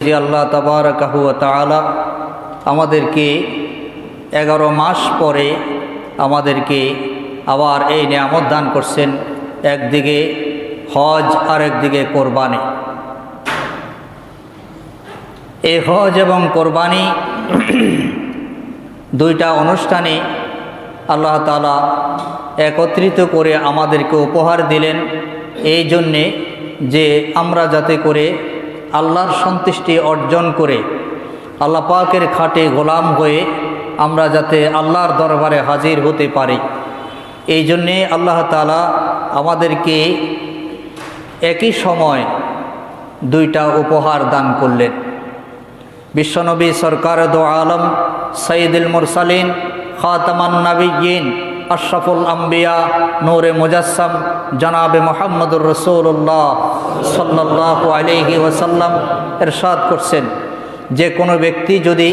যে আল্লাহ তাবারাকাহু ওয়া তাআলা আমাদেরকে 11 মাস পরে আমাদেরকে আবার এই নিয়ামত দান করছেন, একদিকে হজ আর একদিকে কোরবানি। এই হজ এবং কোরবানি দুইটা অনুষ্ঠানে আল্লাহ তাআলা একত্রিত করে আমাদেরকে উপহার দিলেন, এই জন্যে যে আমরা যাতে করে আল্লাহর সন্তুষ্টি অর্জন করে আল্লাহ পাকের খাটে গোলাম হয়ে আমরা যাতে আল্লাহর দরবারে হাজির হতে পারি। এই জন্যে আল্লাহ তাআলা আমাদেরকে একই সময় দুইটা উপহার দান করলেন। বিশ্বনবী সরকার দো আলম সঈদুল মুরসালিন খাতামান নবিয়্যিন আশরাফুল আম্বিয়া নূরে মুজাসসাম জনাবে মুহাম্মদুর রাসূলুল্লাহ সাল্লাল্লাহু আলাইহি ওয়াসাল্লাম ইরশাদ করছেন যে কোনো ব্যক্তি যদি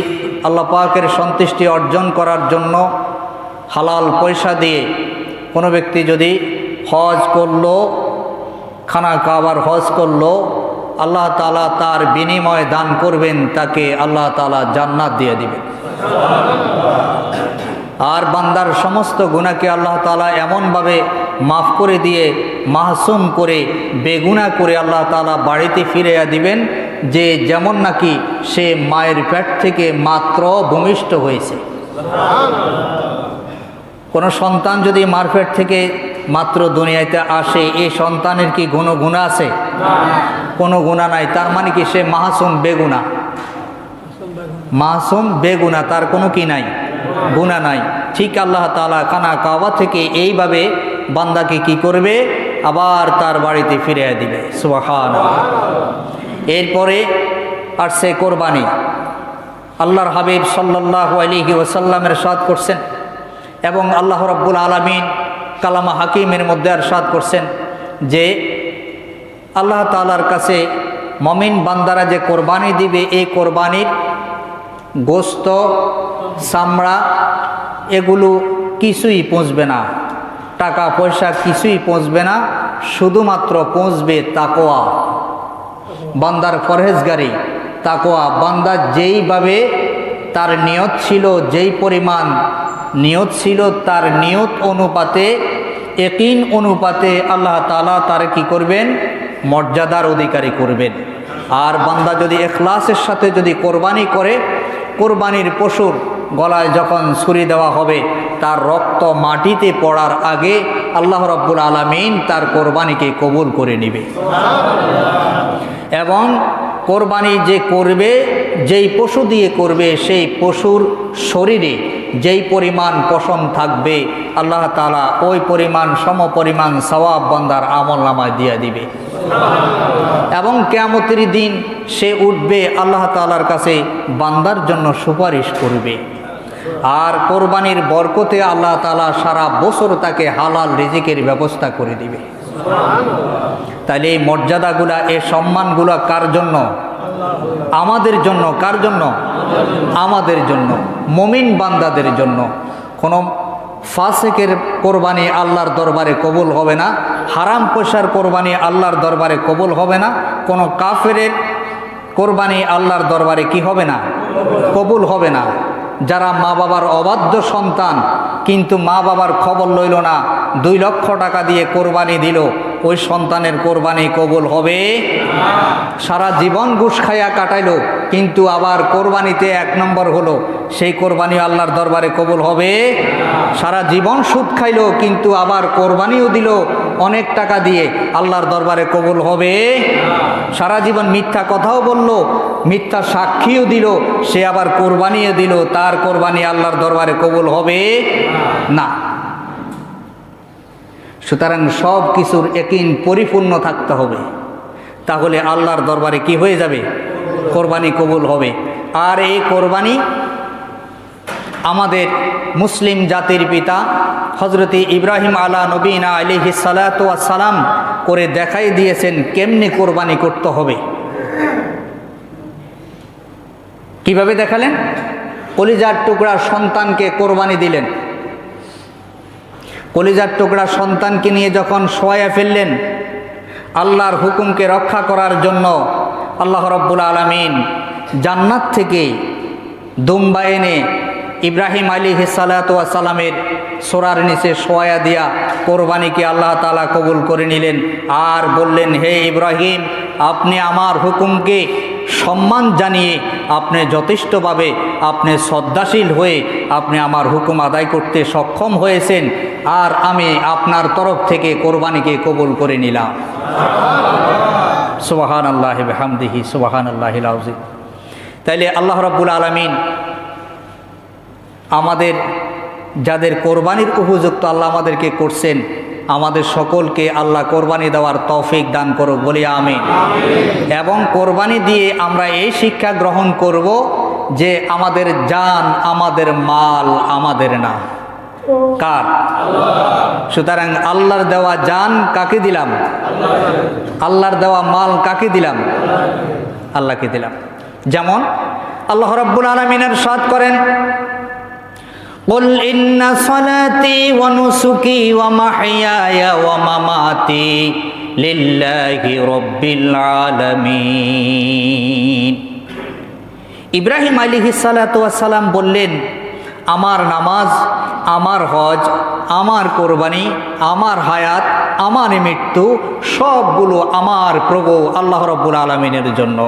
আল্লাহ পাকের সন্তুষ্টি অর্জন করার জন্য হালাল পয়সা দিয়ে কোনো ব্যক্তি যদি হজ করলো, খানা কাবার হজ করলো, আল্লাহ তাআলা তার বিনিময় দান করবেন, তাকে আল্লাহ তাআলা জান্নাত দিয়ে দিবেন। আর বান্দার সমস্ত গুনাহকে আল্লাহ তাআলা এমনভাবে মাফ করে দিয়ে মাহসুম করে বেগুনাহ করে আল্লাহ তাআলা বাড়িতে ফিরিয়ে দিবেন যে যেমন নাকি সে মায়ের পেট থেকে মাত্র ভূমিষ্ঠ হয়েছে। কোনো সন্তান যদি মার পেট থেকে মাত্র দুনিয়াতে আসে, এই সন্তানের কি কোনো গুনাহ আছে? কোনো গুনাহ নাই। তার মানে কি সে মাসুম বেগুনাহ, মাসুম বেগুনাহ, তার কোনো কি নাই, গুনাহ নাই। ঠিক আল্লাহ তাআলা খানা কাবা থেকে এইভাবে বান্দাকে কি করবে, আবার তার বাড়িতে ফিরিয়ে দিবে। সুবহানাল্লাহ। এরপরে আসছে কোরবানি। আল্লাহর হাবিব সাল্লাল্লাহু আলাইহি ওয়াসাল্লাম ইরশাদ করছেন এবং আল্লাহ রাব্বুল আলামিন কালামা হাকিমের মধ্যে ইরশাদ করছেন যে আল্লাহ তাআলার কাছে মুমিন বান্দারা যে কোরবানি দিবে, এই কোরবানির গোশত, চামড়া এগুলো কিছুই পৌঁছবে না, টাকা পয়সা কিছুই পৌঁছবে না, শুধুমাত্র পৌঁছবে তাকওয়া, বান্দার পরহেজগারি, তাকওয়া। বান্দা যেইভাবে তার নিয়ত ছিল, যেই পরিমাণ নিয়ত ছিল, তার নিয়ত অনুপাতে, ইয়াকিন অনুপাতে আল্লাহ তাআলা তার কি করবেন, মর্যাদার অধিকারী করবেন। আর বান্দা যদি ইখলাসের সাথে যদি কোরবানি করে, কোরবানির পশুর গলায় যখন ছুরি দেওয়া হবে, তার রক্ত মাটিতে পড়ার আগে আল্লাহ রাব্বুল আলামিন তার কোরবানিকে কবুল করে নেবে। এবং কোরবানি যে করবে, যেই পশু দিয়ে করবে, সেই পশুর শরীরে যেই পরিমাণ পশম থাকবে আল্লাহ তাআলা ওই পরিমাণ সমপরিমাণ সওয়াব বান্দার আমলনামায় দিয়ে দিবে। এবং কিয়ামতের দিন সে উঠবে আল্লাহ তাআলার কাছে বান্দার জন্য সুপারিশ করবে। আর কোরবানির বরকতে আল্লাহ তাআলা সারা বছর তাকে হালাল রিজিকের ব্যবস্থা করে দিবে। তাহলে এই মর্যাদাগুলা, এই সম্মানগুলা কার জন্য? আমাদের জন্য। কার জন্য? আমাদের জন্য, মুমিন বান্দাদের জন্য। কোনো ফাসিকের কোরবানি আল্লাহর দরবারে কবুল হবে না, হারাম পয়সার কোরবানি আল্লাহর দরবারে কবুল হবে না, কোনো কাফেরের কোরবানি আল্লাহর দরবারে কি হবে না, কবুল হবে না। যারা মা বাবার অবাধ্য সন্তান, কিন্তু মা বাবার খবর লইল না, 2 লক্ষ টাকা দিয়ে কোরবানি দিল, ওই সন্তানের কোরবানি কবুল হবে? সারা জীবন ঘুষ খাইয়া কাটাইলো, কিন্তু আবার কোরবানিতে 1 নম্বর হলো, সেই কোরবানি আল্লাহর দরবারে কবুল হবে? সারা জীবন সুদ খাইলো, কিন্তু আবার কোরবানিও দিল অনেক টাকা দিয়ে, আল্লাহর দরবারে কবুল হবে? সারা জীবন মিথ্যা কথাও বলল, মিথ্যা সাক্ষীও দিল, সে আবার কোরবানিও দিল, তার কোরবানি আল্লাহর দরবারে কবুল হবে না। সুতরাং সব কিছুর ইয়াকিন পরিপূর্ণ থাকতে হবে, তাহলে আল্লাহর দরবারে কি হয়ে যাবে, কোরবানি কবুল হবে। আর এই কোরবানি আমাদের মুসলিম জাতির পিতা হযরতে ইব্রাহিম আলা নবীনা আলাইহিস সালাতু ওয়াস সালাম করে দেখাই দিয়েছেন কেমনে কোরবানি করতে হবে। কিভাবে দেখালেন? কলিজার টুকরা সন্তানকে কোরবানি দিলেন। কলিজার টুকরা সন্তানকে নিয়ে যখন শোয়া ফেললেন, আল্লাহর হুকুমকে রক্ষা করার জন্য আল্লাহ রাব্বুল আলামিন জান্নাত থেকে দুম্বা এনে ইব্রাহিম আলাইহিস সালাতু ওয়াস সালামের সোরার নিচে শোয়া দিয়া কোরবানিকে আল্লাহ তাআলা কবুল করে নিলেন আর বললেন, হে ইব্রাহিম, আপনি আমার হুকুমকে সম্মান জানিয়ে আপনি যথেষ্টভাবে আপনি শ্রদ্ধাশীল হয়ে আপনি আমার হুকুম আদায় করতে সক্ষম হয়েছেন, আর আমি আপনার তরফ থেকে কোরবানিকে কবুল করে নিলাম। সুবহানাল্লাহি ওয়া বিহামদিহি সুবহানাল্লাহিল আযীম। তাইলে আল্লাহ রাব্বুল আলামিন আমাদের যাদের কোরবানির উপযুক্ত আল্লাহ আমাদেরকে করছেন, আমাদের সকলকে আল্লাহ কোরবানি দেওয়ার তৌফিক দান করুক, বলি আমিন। এবং কোরবানি দিয়ে আমরা এই শিক্ষা গ্রহণ করব যে আমাদের জান, আমাদের মাল আমাদের না, কার? সুতরাং আল্লাহর দেওয়া জান কাকে দিলাম? আল্লাহর দেওয়া মাল কাকে দিলাম? আল্লাহকে দিলাম। যেমন আল্লাহ রাব্বুল আলামিন ইরশাদ করেন, قل إن صلاتي ونسكي ومحياي ومماتي لله رب العالمين। ইব্রাহিম আলাইহিস সালাতু ওয়াস সালাম বললেন, আমার নামাজ, আমার হজ, আমার কোরবানি, আমার হায়াত, আমার মৃত্যু সবগুলো আমার প্রভু আল্লাহ রাব্বুল আলামিনের জন্য।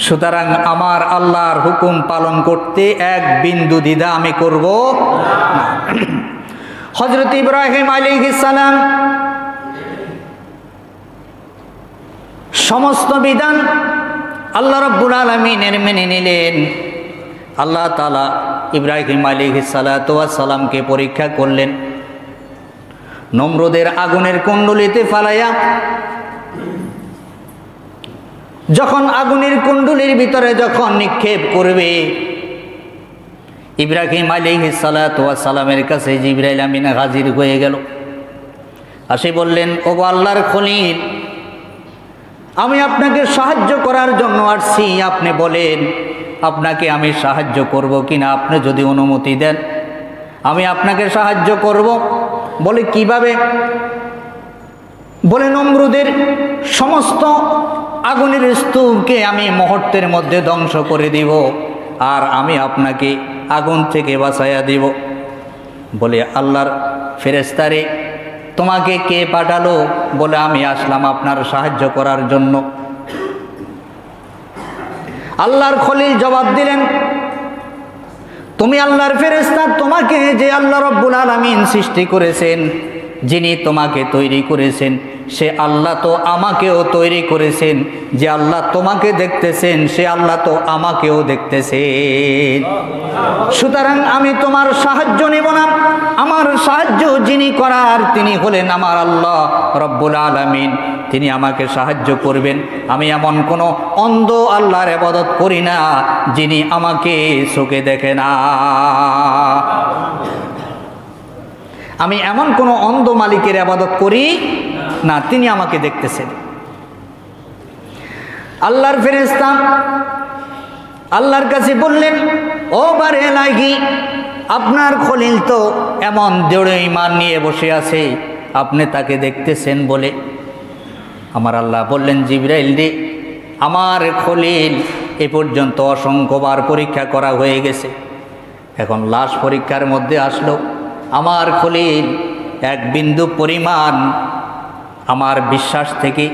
সুতরাং আমার আল্লাহর হুকুম পালন করতে এক বিন্দু দ্বিধা আমি করব না। হযরত ইব্রাহিম আলাইহিস সালাম সমস্ত বিধান আল্লাহ রাব্বুল আলামিনের মেনে নিলেন। আল্লাহ তাআলা ইব্রাহিম আলাইহিস সালাতু ওয়াস সালামকে পরীক্ষা করলেন। নমরুদের আগুনের কুণ্ডলিতে ফালাইয়া যখন আগুনের কুণ্ডলীর ভিতরে যখন নিক্ষেপ করবে, ইব্রাহিম আলাইহিস সালাতু ওয়াস সালামের কাছে জিবরাইল আমিন হাজির হয়ে গেল। আসে বললেন, ওগো আল্লাহর খলিল, আমি আপনাকে সাহায্য করার জন্য আসছি, আপনি বলেন আপনাকে আমি সাহায্য করব কিনা, আপনি যদি অনুমতি দেন আমি আপনাকে সাহায্য করব। বলে কিভাবে? বলে নমরুদের সমস্ত আগুনের স্তূপকে আমি মুহূর্তের মধ্যে ধ্বংস করে দিব, আর আমি আপনাকে আগুন থেকে বাঁচাইয়া দিব। বলে আল্লাহর ফেরেশতারে, তোমাকে কে পাঠালো? বলে আমি আসলাম আপনার সাহায্য করার জন্য। আল্লাহর খলিল জবাব দিলেন, তুমি আল্লাহর ফেরেশতা, তোমাকে যে আল্লাহ রাব্বুল আলামিন সৃষ্টি করেছেন, যিনি তোমাকে তৈরি করেছেন, সে আল্লাহ তো আমাকেও তৈরি করেছেন। যে আল্লাহ তোমাকে দেখতেছেন, সে আল্লাহ তো আমাকেও দেখতেছেন। সুতরাং আমি তোমার সাহায্য নেব না, আমার সাহায্য যিনি করার তিনি হলেন আমার আল্লাহ রব্বুল আলামিন, তিনি আমাকে সাহায্য করবেন। আমি এমন কোনো অন্ধ আল্লাহর ইবাদত করি না যিনি আমাকে চোখে দেখে না। আমি এমন কোনো অন্ধ মালিকের ইবাদত করি না, তিনি আমাকে দেখতেছেন। আল্লাহর ফেরেশতা আল্লাহর কাছে বললেন, ও বারে লাগি, আপনার খলিল তো এমন দৃঢ় ঈমান নিয়ে বসে আছে, আপনি তাকে দেখতেছেন বলে। আমার আল্লাহ বললেন, জিবরাইল রে, আমার খলিল এ পর্যন্ত অসংখ্যবার পরীক্ষা করা হয়ে গেছে, এখন লাশ পরীক্ষার মধ্যে আসলো। আমার খলিল এক বিন্দু পরিমাণ আমার বিশ্বাস থেকে,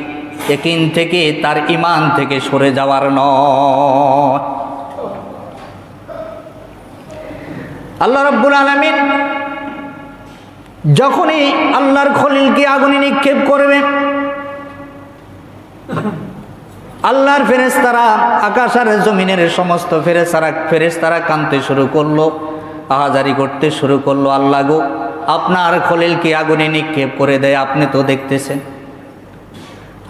ইয়াকিন থেকে, তার ঈমান থেকে সরে যাওয়ার নয়। আল্লাহ রাব্বুল আলামিন যখনই আল্লাহর খলিলকে আগুনে নিক্ষেপ করবে, আল্লাহর ফেরেশতারা, আকাশ আর জমিনের সমস্ত ফেরেশতারা কাঁদতে শুরু করলো, আহাজারি করতে শুরু করলো, আল্লাহ গো, আপনার খলিলকে আগুনে নিক্ষেপ করে দেয়, আপনি তো দেখতেছেন।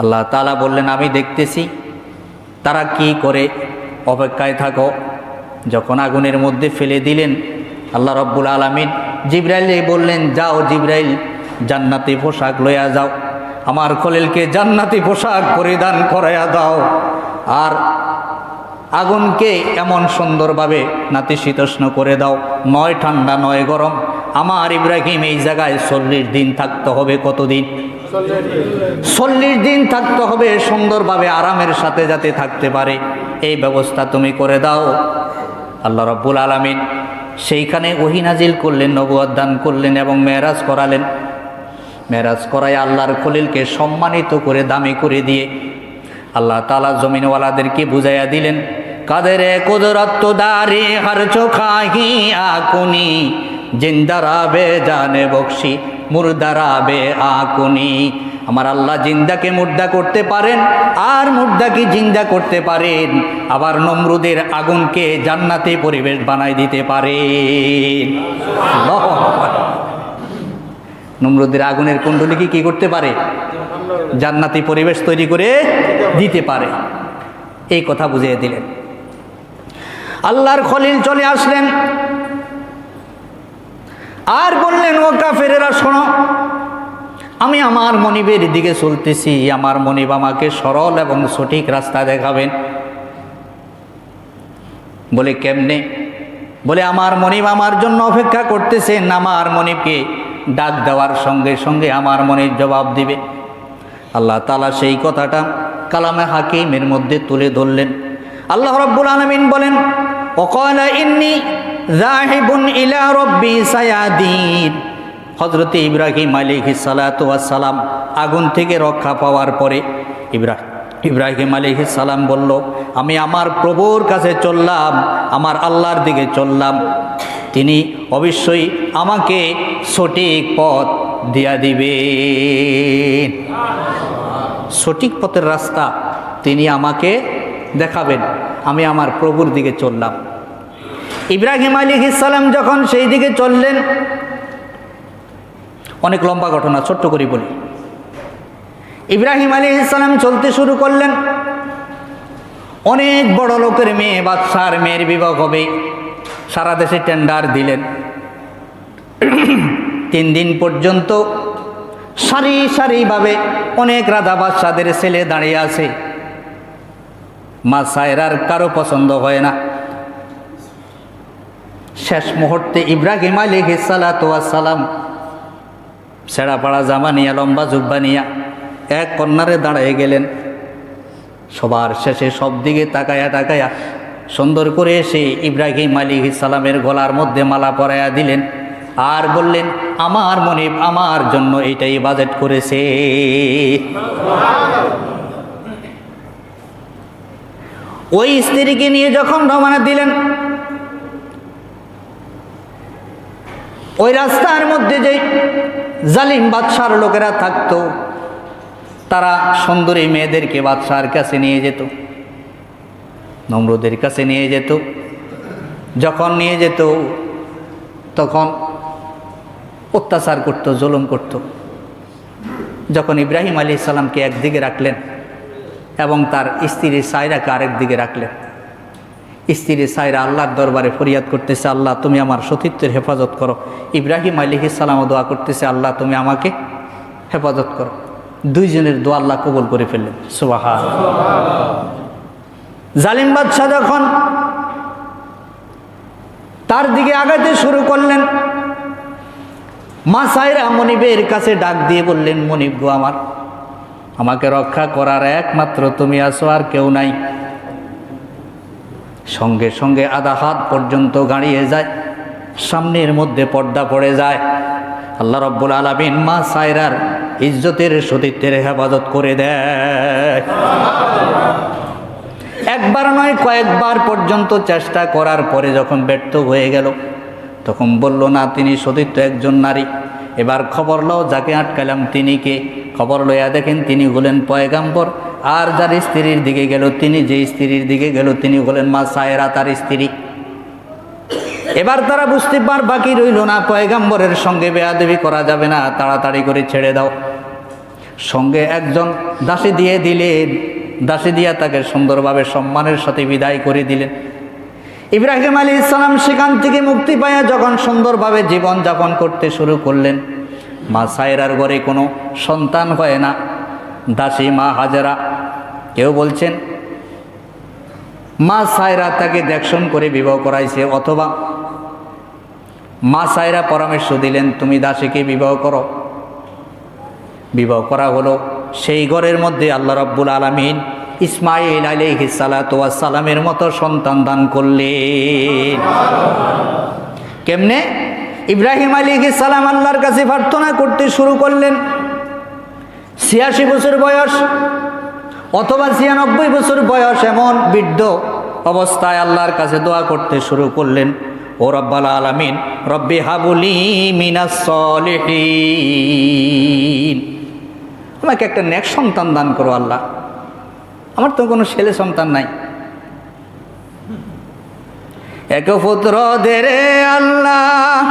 আল্লাহ তাআলা বললেন, আমি দেখতেছি, তারা কি করে, অপেক্ষায় থাকো। যখন আগুনের মধ্যে ফেলে দিলেন, আল্লাহ রাব্বুল আলামিন জিবরাইল বললেন, যাও জিবরাইল, জান্নাতি পোশাক লইয়া যাও, আমার খলিলকে জান্নাতি পোশাক পরিধান করাইয়া দাও, আর আগুনকে এমন সুন্দরভাবে নাতিশীতোষ্ণ করে দাও, নয় ঠান্ডা নয় গরম, আমার ইব্রাহিম এই জায়গায় 40 দিন থাকতে হবে। কতদিন? 40 দিন থাকতে হবে, সুন্দরভাবে আরামের সাথে যাতে থাকতে পারে এই ব্যবস্থা তুমি করে দাও। আল্লাহ রাব্বুল আলামিন সেইখানে ওহী নাজিল করলেন, নবুয়ত দান করলেন এবং মেরাজ করালেন। মেরাজ করায় আল্লাহর খলিলকে সম্মানিত করে দামি করে দিয়ে আল্লাহ তাআলা জমিনওয়ালাদেরকে বুঝাইয়া দিলেন, কাদেরে কুদরত দারি হর চোখাহি আকুনি, জিন্দারা বে জানে বখশি মুর্দারা বে আকুনি। আমার আল্লাহ জিন্দাকে মুর্দা করতে পারেন আর মুর্দাকে জিন্দা করতে পারেন, আবার নমরুদের আগুনকে জান্নাতে পরিবেশ বানাই দিতে পারেন। আল্লাহু আকবার। নমরুদের আগুনের কুণ্ডলীকে কি করতে পারে? জান্নাতি পরিবেশ তৈরি করে দিতে পারে। এই কথা বুঝিয়ে দিলেন। আল্লাহর খলিল চলে আসলেন আর বললেন, ও কাফেরেরা শোনো, আমি আমার মনিবের দিকে চলতেছি, আমার মনিব আমাকে সরল এবং সঠিক রাস্তা দেখাবেন। বলে কেমনে? বলে আমার মনিব আমার জন্য অপেক্ষা করতেছেন, আমার মনিবকে ডাক দেওয়ার সঙ্গে সঙ্গে আমার মনিব জবাব দিবে। আল্লাহ তাআলা সেই কথাটা কালামে হাকিমের মধ্যে তুলে ধরলেন। আল্লাহ রাব্বুল আলামিন বলেন, ওয়াকালা ইন্নী যাহিবুন ইলা রাব্বি সায়াদিন। হযরতে ইব্রাহিম আলাইহিস সালাতু ওয়াস সালাম আগুন থেকে রক্ষা পাওয়ার পরে ইব্রাহিম আলাইহিস সালাম বলল, আমি আমার প্রভুর কাছে চললাম, আমার আল্লাহর দিকে চললাম, তিনি অবশ্যই আমাকে সঠিক পথ দিয়া দিবেন। সঠিক পথের রাস্তা তিনি আমাকে দেখাবেন। আমি আমার প্রভুর দিকে চললাম। ইব্রাহিম আলাইহিস সালাম যখন সেই দিকে চললেন, অনেক লম্বা ঘটনা, ছোট্ট করে বলি। ইব্রাহিম আলাইহিস সালাম চলতে শুরু করলেন। অনেক বড় লোকের মেয়ে, বাদশার মেয়ের বিবাহ হবে, সারা দেশে টেন্ডার দিলেন। 3 দিন পর্যন্ত সারি সারিভাবে অনেক রাজা বাদশাদের ছেলে দাঁড়িয়ে আছে। মা সায়রার কারো পছন্দ হয় না। শেষ মুহূর্তে ইব্রাহিম আলাইহিস সালাতু ওয়াস সালাম ছেঁড়া পাড়া জামা নিয়া, লম্বা জুব্বা নিয়া এক কর্নারে দাঁড়িয়ে গেলেন। সবার শেষে সব দিকে তাকায়া তাকায়া সুন্দর করে এসে ইব্রাহিম আলাইহিস সালামের গলার মধ্যে মালা পরাইয়া দিলেন আর বললেন, আমার মনিব আমার জন্য এটাই বাজেট করেছে। ওই স্ত্রীকে নিয়ে যখন রওনা দিলেন, ওই রাস্তার মধ্যে যে জালিম বাদশার লোকেরা থাকতো, তারা সুন্দরী মেয়েদেরকে বাদশার কাছে নিয়ে যেত, নমরুদের কাছে নিয়ে যেত। যখন নিয়ে যেত তখন অত্যাচার করত, জুলুম করত। যখন ইব্রাহিম আলাইহিস সালামকে একদিকে রাখলেন এবং তার স্ত্রী সায়রাকে আরেক দিকে রাখলেন, স্ত্রী সায়রা আল্লাহর দরবারে ফরিয়াদ করতেছে, আল্লাহ তুমি আমার সতীত্বের হেফাজত করো। ইব্রাহিম আলাইহিস সালামও দোয়া করতেছে, আল্লাহ তুমি আমাকে হেফাজত করো। দুইজনের দোয়া আল্লাহ কবুল করে ফেললেন। সুবহানাল্লাহ। জালিম বাদশা যখন তার দিকে আগাতে শুরু করলেন, মা সায়রা মনিবের কাছে ডাক দিয়ে বললেন, মনিব গো আমার, আমাকে রক্ষা করার একমাত্র তুমি আছো, আর কেউ নাই। সঙ্গে সঙ্গে আধা হাত পর্যন্ত গাড়িয়ে যায়, সামনের মধ্যে পর্দা পড়ে যায়। আল্লাহ রাব্বুল আলামিন মা সায়রার ইজ্জতের সতীত্বের হেফাজত করে দেয়। একবার নয়, কয়েকবার পর্যন্ত চেষ্টা করার পরে যখন ব্যর্থ হয়ে গেল, তখন বলল, না, তিনি সতীত্ব একজন নারী। এবার খবর লও, যাকে আটকালাম তিনি কে? খবর লইয়া দেখেন তিনি হলেন পয়গাম্বর। আর যার স্ত্রীর দিকে গেল, তিনি যে স্ত্রীর দিকে গেল তিনি হলেন মা সায়রা, তার স্ত্রী। এবার তারা বুঝতে পার বাকি রইল না, পয়গাম্বরের সঙ্গে বেয়াদবি করা যাবে না, তাড়াতাড়ি করে ছেড়ে দাও। সঙ্গে একজন দাসী দিয়ে দিলেন, দাসী দিয়া তাকে সুন্দরভাবে সম্মানের সাথে বিদায় করে দিলেন। ইব্রাহিম আলাইহিস সালাম সেখান থেকে মুক্তি পাইয়া যখন সুন্দরভাবে জীবন যাপন করতে শুরু করলেন, মা সায়রার ঘরে কোনো সন্তান হয় না। দাসী মা হাজেরা, কেউ বলছেন মা সায়রা তাকে দেখশন করে বিবাহ করাইছে, অথবা মা সাইরা পরামর্শ দিলেন, তুমি দাসীকে বিবাহ করো। বিবাহ করা হলো। সেই ঘরের মধ্যে আল্লাহ রাব্বুল আলামিন ইসমাঈল আলাইহিস সালাতু ওয়াস সালামের মতো সন্তান দান করলেন। কেমনে? ইব্রাহিম আলাইহিস সালাম আল্লাহর কাছে প্রার্থনা করতে শুরু করলেন। ৮৬ বছর বয়স অথবা ৯৬ বছর বয়স, এমন বৃদ্ধ অবস্থায় আল্লাহর কাছে দোয়া করতে শুরু করলেন, ও রব্বাল আলামিন রব্বি হাবুলি মিনাস সলিহিন, আমাকে একটা নেক সন্তান দান করো আল্লাহ, আমার তো কোনো ছেলে সন্তান নাই। এক পুত্র দে রে আল্লাহ,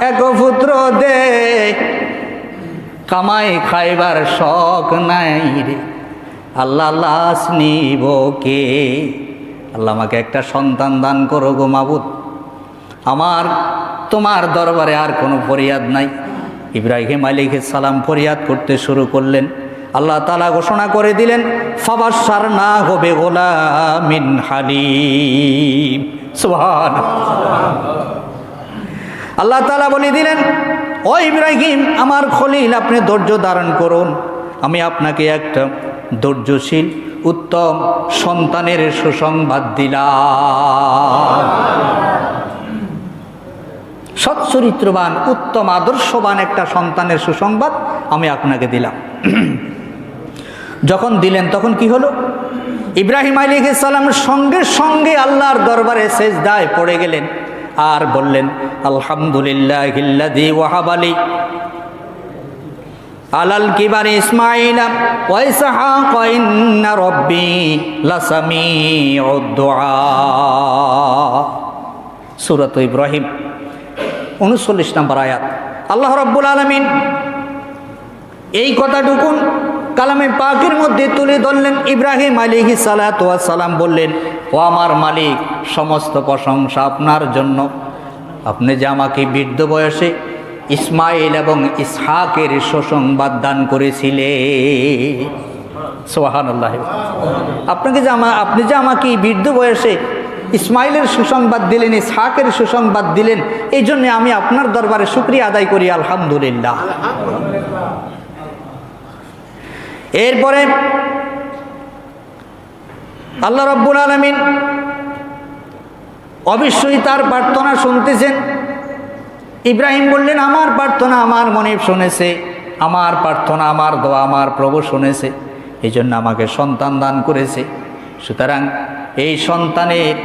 এক পুত্র দে, কামাই খাইবার শখ নাই রে আল্লাহ, লাশ নিব কে? আল্লাহ আমাকে একটা সন্তান দান করো গো মাবুদ, আমার তোমার দরবারে আর কোনো ফরিয়াদ নাই। ইব্রাহিম আলাইহিস সালাম ফরিয়াদ করতে শুরু করলেন। আল্লাহ তাআলা ঘোষণা করে দিলেন, ফাবাশশারনাহু বিগুলামিন হালিম। সুবহানাল্লাহ। আল্লাহ তাআলা বলে দিলেন, ও ইব্রাহিম আমার খলিল, আপনি ধৈর্য ধারণ করুন, আমি আপনাকে একটা ধৈর্যশীল উত্তম সন্তানের সুসংবাদ দিলাম। সচ্চরিত্রবান উত্তম আদর্শবান একটা সন্তানের সুসংবাদ আমি আপনাকে দিলাম। যখন দিলেন তখন কি হলো? ইব্রাহিম আলাইহিস সালামের সঙ্গে সঙ্গে আল্লাহর দরবারে সেজদায় পড়ে গেলেন আর বললেন, আলহামদুলিল্লাহিল্লাযী ওয়াহাবালি আলাল কিবারি ইসমাঈলা ওয়া ইসহাক ইন্না রাব্বি লাসামিউদ দুআ। সূরা ইব্রাহিম 39 নম্বর আয়াত। আল্লাহ রাব্বুল আলামিন এই কথাটুকুন কালামে পাকের মধ্যে তুলে ধরলেন। ইব্রাহিম আলাইহিস সালাতু ওয়াস সালাম বললেন, ও আমার মালিক, সমস্ত প্রশংসা আপনার জন্য, আপনি যে আমাকে বৃদ্ধ বয়সে ইসমাঈল এবং ইসহাকের সুসংবাদ দান করেছিলেন। সুবহানাল্লাহ। আপনি যে আমাকে বৃদ্ধ বয়সে ইসমাঈলের সুসংবাদ দিলেন, ইসহাকের সুসংবাদ দিলেন, এই জন্য আমি আপনার দরবারে শুকরিয়া আদায় করি, আলহামদুলিল্লাহ। এরপরে আল্লাহ রাব্বুল আলামিন অবশ্যই তার প্রার্থনা শুনতেছেন। ইব্রাহিম বললেন, আমার প্রার্থনা আমার মনিব শুনেছে, আমার প্রার্থনা আমার দোয়া আমার প্রভু শুনেছে, এই জন্য আমাকে সন্তান দান করেছে। সুতরাং এই সন্তানের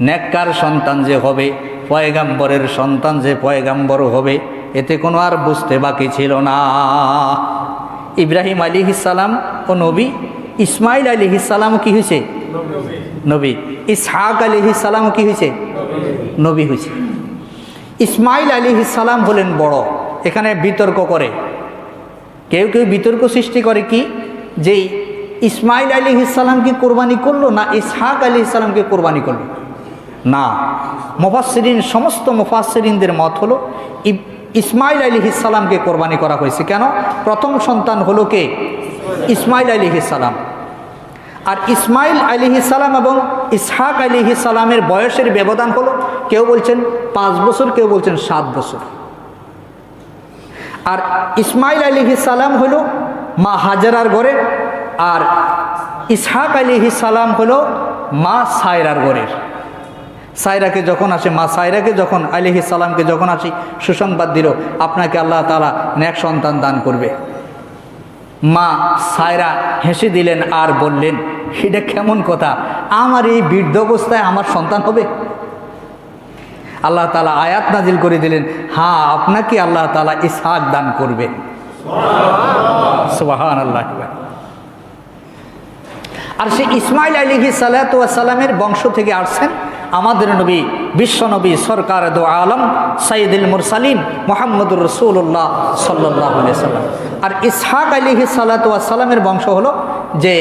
নেককার সন্তান যে হবে, পয়গাম্বরের সন্তান যে পয়গাম্বর হবে, এতে কোনো আর বুঝতে বাকি ছিল না। ইব্রাহিম আলাইহিস সালাম ও নবী, ইসমাঈল আলাইহিস সালাম কি হয়েছে? নবী। ইসহাক আলাইহিস সালাম কি হয়েছে? নবী হয়েছে। ইসমাঈল আলাইহিস সালাম হলেন বড়। এখানে বিতর্ক করে, কেউ কেউ বিতর্ক সৃষ্টি করে কি, যে ইসমাঈল আলাইহিস সালাম কি কোরবানি করলো না ইসহাক আলাইহিস সালামকে কোরবানি করলো? না, মুফাসসিরিন, সমস্ত মুফাসসিরিনদের মত হলো ইসমাঈল আলাইহিস সালামকে কোরবানি করা হয়েছে। কেন? প্রথম সন্তান হলো কে? ইসমাঈল আলাইহিস সালাম। আর ইসমাঈল আলাইহিস সালাম এবং ইসহাক আলাইহিস সালামের বয়সের ব্যবধান হলো, কেউ বলছেন 5 বছর, কেউ বলছেন 7 বছর। আর ইসমাঈল আলাইহিস সালাম হলো মা হাজারার ঘরে, আর ইসহাক আলাইহিস সালাম হলো মা সায়রার ঘরের। সায়রাকে যখন আসে, মা সায়রাকে যখন আলাইহিস সালামকে যখন আসি সুসংবাদ দিল, আপনাকে আল্লাহ তাআলা নেক সন্তান দান করবে, মা সায়রা হেসে দিলেন আর বললেন, এটা কেমন কথা, আমার এই বৃদ্ধ অবস্থায় আমার সন্তান হবে? আল্লাহ তাআলা আয়াত নাজিল করে দিলেন, হ্যাঁ, আপনাকে আল্লাহ তাআলা ইসহাক দান করবেন। সুবহানাল্লাহ। আর সেই ইসমাঈল আলাইহিস সালাতু ওয়াস সালামের বংশ থেকে আসছেন আমাদের নবী, বিশ্ব নবী, সরকার দো আলম, সাইয়্যিদুল মুরসালিন মুহাম্মদুর রাসূলুল্লাহ সাল্লাল্লাহু আলাইহি সাল্লাম। আর ইসহাক আলাইহিস সালাতু ওয়াস সালামের বংশ হলো যে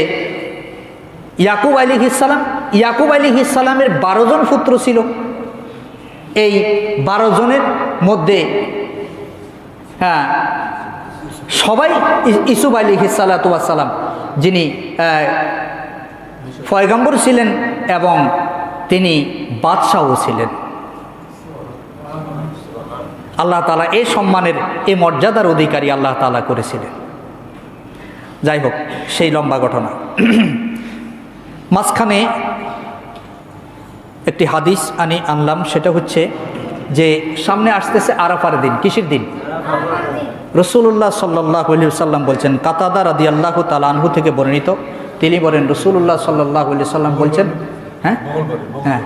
ইয়াকুব আলাইহিস সালাম। ইয়াকুব আলাইহিস সালামের 12 জন পুত্র ছিল। এই 12 জনের মধ্যে সবাই ইউসুফ আলাইহিস সালাতু ওয়াস সালাম, যিনি পয়গম্বর ছিলেন এবং তিনি বাদশাহও ছিলেন। আল্লাহ তাআলা এই সম্মানের, এই মর্যাদার অধিকারী আল্লাহ তাআলা করেছিলেন। যাই হোক, সেই লম্বা ঘটনা। মাঝখানে একটি হাদিস আনলাম, সেটা হচ্ছে যে সামনে আসতেছে আরাফার দিন। কিসের দিন? রাসূলুল্লাহ সাল্লাল্লাহু আলাইহি ওয়াসাল্লাম বলছেন, কাতাদা রাদিয়াল্লাহু তাআলা আনহু থেকে বর্ণিত, তিনি বলেন রাসূলুল্লাহ সাল্লাল্লাহু আলাইহি ওয়াসাল্লাম বলছেন, হ্যাঁ,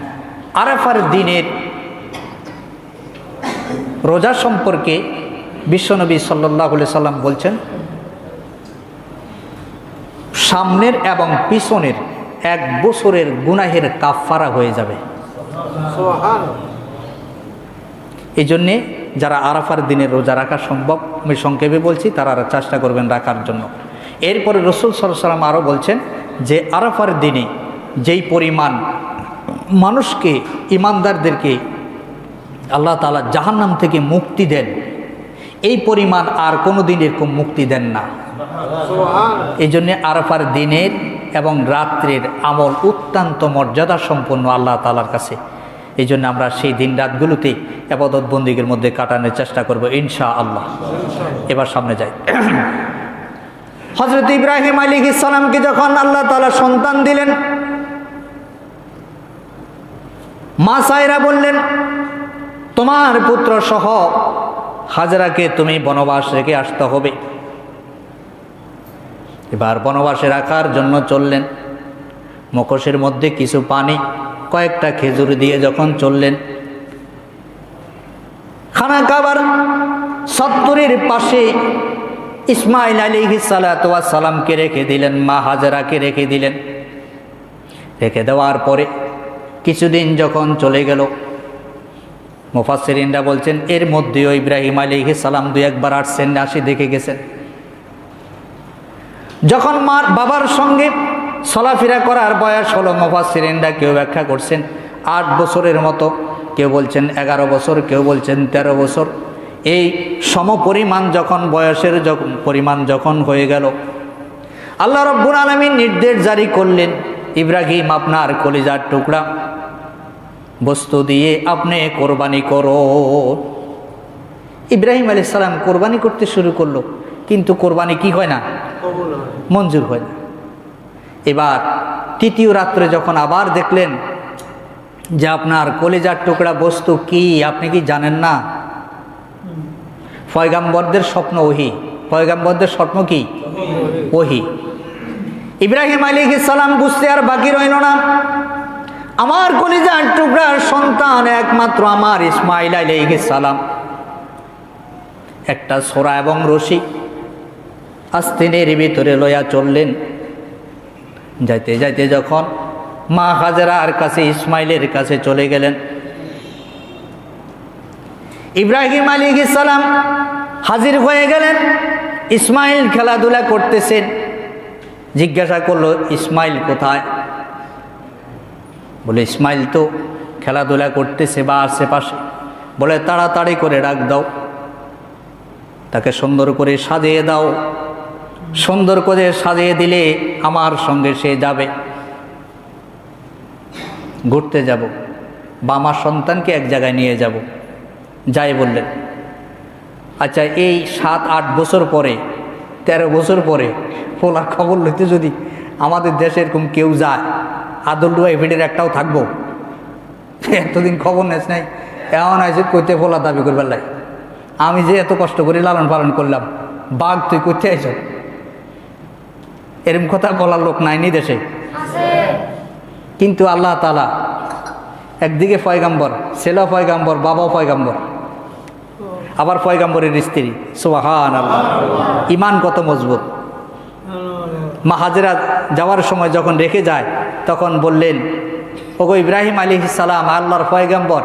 আরাফার দিনের রোজা সম্পর্কে বিশ্বনবী সাল্লাল্লাহু আলাইহি ওয়াসাল্লাম বলছেন, সামনের এবং পিছনের 1 বছরের গুনাহের কাফফারা হয়ে যাবে। এই জন্যে যারা আরাফার দিনের রোজা রাখা সম্ভব, আমি সংক্ষেপে বলছি, তারা চেষ্টা করবেন রাখার জন্য। এরপরে রাসূল সাল্লাল্লাহু আলাইহি ওয়াসাল্লাম আরও বলছেন যে আরাফার দিনে যেই পরিমাণ মানুষকে, ইমানদারদেরকে আল্লাহ তাআলা জাহান্নাম থেকে মুক্তি দেন, এই পরিমাণ আর কোনো দিন এরকম মুক্তি দেন না। এই জন্যে আরাফার দিনের এবং রাত্রের আমল অত্যন্ত মর্যাদা সম্পন্ন আল্লাহ তাআলার কাছে। এই জন্য আমরা সেই দিন রাতগুলোতে ইবাদত বন্দেগীর মধ্যে কাটানোর চেষ্টা করব ইনশাআল্লাহ। এবার সামনে যাই। হযরত ইব্রাহিম আলাইহিস সালামকে যখন আল্লাহ তাআলা সন্তান দিলেন, মা সায়রা বললেন, তোমার পুত্র সহ হাজরাকে তুমি বনবাস রেখে আসতে হবে। এবার বনবাসে রাখার জন্য চললেন। মুখোশের মধ্যে কিছু পানি, কয়েকটা খেজুর দিয়ে যখন চললেন, খানা কাবার সত্তরের পাশে ইসমাইল আলাইহিস সালাতু ওয়াস সালামকে রেখে দিলেন, মা হাজরাকে রেখে দিলেন। রেখে দেওয়ার পরে কিছুদিন যখন চলে গেল, মুফাসসিরিনরা বলছেন এর মধ্যেও ইব্রাহিম আলাইহিস সালাম 2-1 বার আসছেন, আসি দেখে গেছেন। যখন মা বাবার সঙ্গে চলাফেরা করার বয়স হলো, মুফাসসিরিনরা কেউ ব্যাখ্যা করছেন 8 বছরের মতো, কেউ বলছেন 11 বছর, কেউ বলছেন 13 বছর। এই সমপরিমাণ যখন বয়সের পরিমাণ যখন হয়ে গেল, আল্লাহ রাব্বুল আলামিন নির্দেশ জারি করলেন, ইব্রাহিম আপনার কলিজার টুকরা বস্তু দিয়ে আপনি কোরবানি করো। ইব্রাহিম আলাইহিস সালাম কোরবানি করতে শুরু করলো, কিন্তু কোরবানি কি হয় না, মঞ্জুর হয় না। এবার তৃতীয় রাত্রে যখন আবার দেখলেন যে আপনার কলিজার টুকরা বস্তু কি, আপনি কি জানেন না? পয়গাম্বরদের স্বপ্ন ওহী, পয়গাম্বরদের স্বপ্ন কি ওহী। ইব্রাহিম আলাইহিস সালাম বুঝতে আর বাকি রইল না, আমার কলিজার টুকরার সন্তান একমাত্র আমার ইসমাইল আলাইহিস সালাম। একটা ছোরা এবং রশি আস্তিনের ভিতরে লইয়া চললেন। যাইতে যাইতে যখন মা হাজেরার কাছে, ইসমাইলের কাছে চলে গেলেন, ইব্রাহিম আলাইহিস সালাম হাজির হয়ে গেলেন। ইসমাইল খেলাধুলা করতেছেন। জিজ্ঞাসা করলো, ইসমাইল কোথায়? বলে ইসমাইল তো খেলাধুলা করতেছে বা আশেপাশে। বলে তাড়াতাড়ি করে ডাক দাও, তাকে সুন্দর করে সাজিয়ে দাও। সুন্দর করে সাজিয়ে দিলে আমার সঙ্গে সে যাবে, ঘুরতে যাব, বা আমার সন্তানকে এক জায়গায় নিয়ে যাব। যাই বললেন। আচ্ছা, এই 7-8 বছর পরে, 13 বছর পরে পোলার খবর লইতে যদি আমাদের দেশে এরকম কেউ যায়, আদলডুয়া এভিডের একটাও থাকবো? এতদিন খবর নেস নাই, এমন আছে কইতে পোলা দাবি করবার লাই। আমি যে এত কষ্ট করে লালন পালন করলাম, বাঘ তুই করতে আইস? এরকম কথা বলার লোক নাইনি দেশে। কিন্তু আল্লাহ তাআলা একদিকে পয়গাম্বর, ছেলে পয়গাম্বর, বাবাও পয়গাম্বর, আবার পয়গাম্বরের স্ত্রী। সুবহানাল্লাহ, ইমান কত মজবুত। মা হাজেরা যাওয়ার সময় যখন রেখে যায়, তখন বললেন, ওগো ইব্রাহিম আলাইহিস সালাম, আল্লাহর পয়গাম্বর,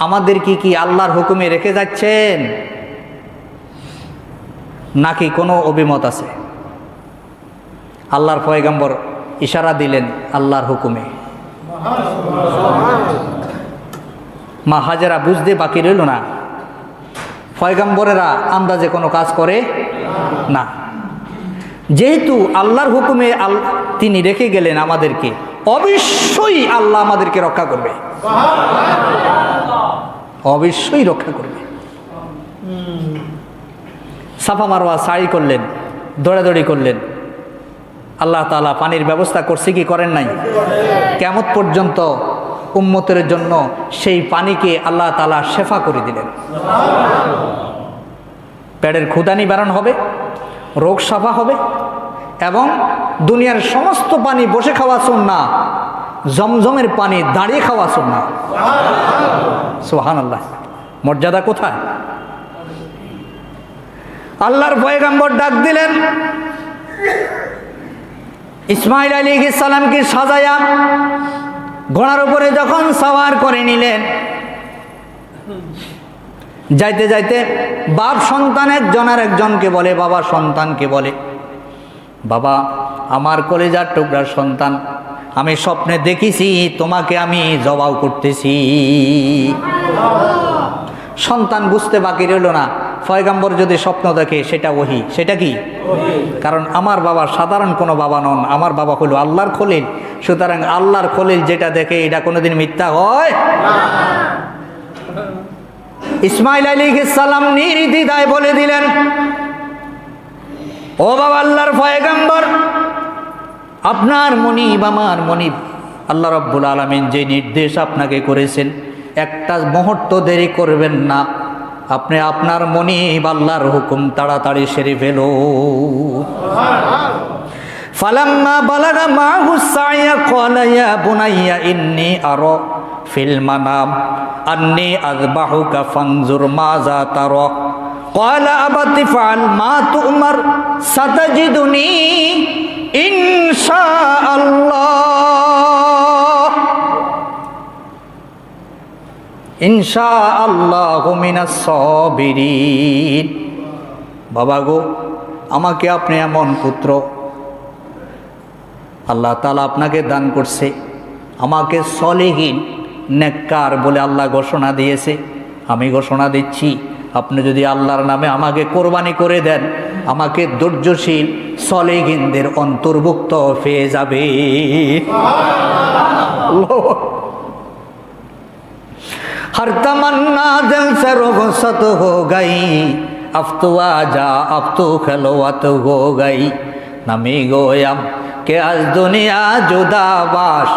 আমাদের কি আল্লাহর হুকুমে রেখে যাচ্ছেন, নাকি কোনো অভিমত আছে? আল্লাহর পয়গাম্বর ইশারা দিলেন, আল্লাহর হুকুমে। মা হাজেরা বুঝতে বাকি রইল না, পয়গাম্বরেরা আন্দাজে কোনো কাজ করে না। যেহেতু আল্লাহর হুকুমে তিনি রেখে গেলেন আমাদেরকে, অবশ্যই আল্লাহ আমাদেরকে রক্ষা করবে, অবশ্যই রক্ষা করবে। সাফা মারওয়া সাই করলেন, দৌড়াদৌড়ি করলেন। আল্লাহ তাআলা পানির ব্যবস্থা করছে কি করেন নাই? কিয়ামত পর্যন্ত উম্মতের জন্য সেই পানিকে আল্লাহ তাআলা শেফা করে দিলেন। পেটের ক্ষুধা নিবারণ হবে, রোগ সাফা হবে, এবং দুনিয়ার সমস্ত পানি বসে খাওয়া সুন্নাহ, জমজমের পানি দাঁড়িয়ে খাওয়া সুন্নাহ। সুবহানাল্লাহ, মর্যাদা কোথায়! আল্লাহর পয়গম্বর ডাক দিলেন, ইসমাঈল আলাইহিস সালামকে সাজায়া ঘোড়ার উপরে যখন সওয়ার করে নিলেন, যাইতে যাইতে বাপ সন্তান একজন আর একজনকে বলে, বাবা সন্তানকে বলে, বাবা আমার কলিজার টুকরা সন্তান, আমি স্বপ্নে দেখেছি তোমাকে আমি জবাও করতেছি। সন্তান বুঝতে বাকি রইল না, পয়গম্বর যদি স্বপ্ন দেখে সেটা ওহী। সেটা কি? কারণ আমার বাবা সাধারণ কোনো বাবা নন, আমার বাবা হলো আল্লাহর খলিল। সুতরাং আল্লাহর খলিল যেটা দেখে এটা কোনোদিন মিথ্যা হয়? ইসমাঈল আলাইহিস সালাম নির্দ্বিধায় বলে দিলেন, ও বাবা আল্লাহর পয়গম্বর, আপনার মনিব, আমার মনিব, আল্লাহ রাব্বুল আলামিন যে নির্দেশ আপনাকে করেছেন, একটা মুহূর্ত দেরি করবেন না। আপনি আপনার মনিব আল্লাহর হুকুম তাড়াতাড়ি সেরে ফেলো। ফালাম্মা বালাগা মাহু সাইয়া ক্বালা ইয়া বুনাইয়া ইন্নী আরা ফিল মানাম আন্নী আযবাহুকা ফানজুর মাযা তারা ক্বালা আবাতি ফাআল মা তু'মার সাতাজিদুনি ইনশাআল্লাহ ইনশাআল্লাহু মিনাস সাবিরিন। বাবা গো, আমাকে আপনি এমন পুত্র আল্লাহ তাআলা আপনাকে দান করছে, আমাকে সলিহিন নেককার বলে আল্লাহ ঘোষণা দিয়েছে। আমি ঘোষণা দিচ্ছি, আপনি যদি আল্লাহর নামে আমাকে কোরবানি করে দেন, আমাকে ধৈর্যশীল সলিহিনদের অন্তর্ভুক্ত হয়ে যাবে। हर तमन्ना दिल से रुखसत हो गई, अब तो आजा अब तो खलवत हो गई, नमी गोयम के आज दुनिया जुदाबाश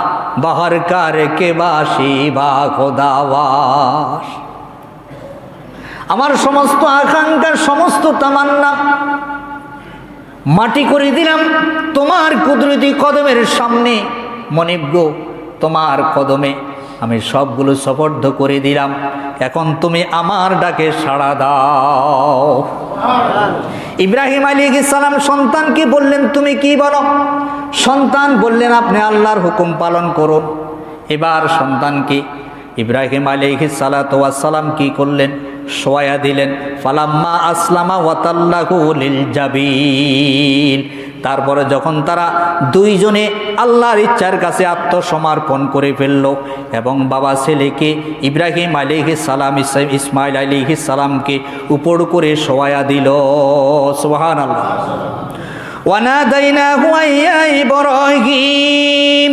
बाहर कर के बाशी बा खुदावाश। আমার সমস্ত আকাঙ্ক্ষার সমস্ত তামান্না মাটি করে দিলাম তোমার কুদরতি কদমের সামনে। মনিব গো, তোমার কদমে আমি সবগুলো সুপর্দ করে দিলাম, এখন তুমি আমার ডাকে সাড়া দাও। ইব্রাহিম আলাইহিস সালাম সন্তানকে বললেন, তুমি কি বলো? সন্তান বললেন, আপনি আল্লাহর হুকুম পালন করুন। এবার সন্তানকে ইব্রাহিম আলাইহিস সালাতু ওয়াস সালাম কি করলেন? শোয়া দিলেন। ফালাম্মা আসলামা ওয়া তাল্লাহু লিল জাবিন। তারপরে যখন তারা দুইজনে আল্লাহর ইচ্ছার কাছে আত্মসমর্পণ করে ফেলল এবং বাবা ছেলেকে ইব্রাহিম আলাইহিস সালাম ইসমাঈল আলাইহিস সালামকে উপর করে শোয়া দিল। সুবহানাল্লাহ। ওয়ানাদাইনাহু ইয়া ইব্রাহিম,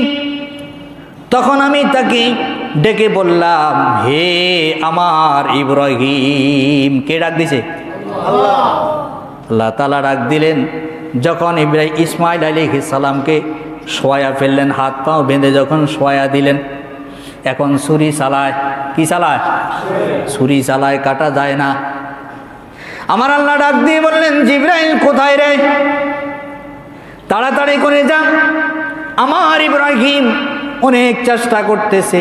তখন আমি তাকে ডেকে বললাম, হে আমার ইব্রাহিম। কে ডাক দিছে? আল্লাহ। আল্লাহ তাআলা ডাক দিলেন। যখন ইসমাঈল আলাইহিস সালামকে শোয়া ফেললেন, হাত পাও বেঁধে যখন শোয়া দিলেন, এখন ছুরি চালায়। কি চালায়? ছুরি চালায়, কাটা যায় না। আমার আল্লাহ ডাক দিয়ে বললেন, জিবরাইল কোথায় রে? তাড়াতাড়ি করে যা। আমার ইব্রাহিম অনেক চেষ্টা করতেছে,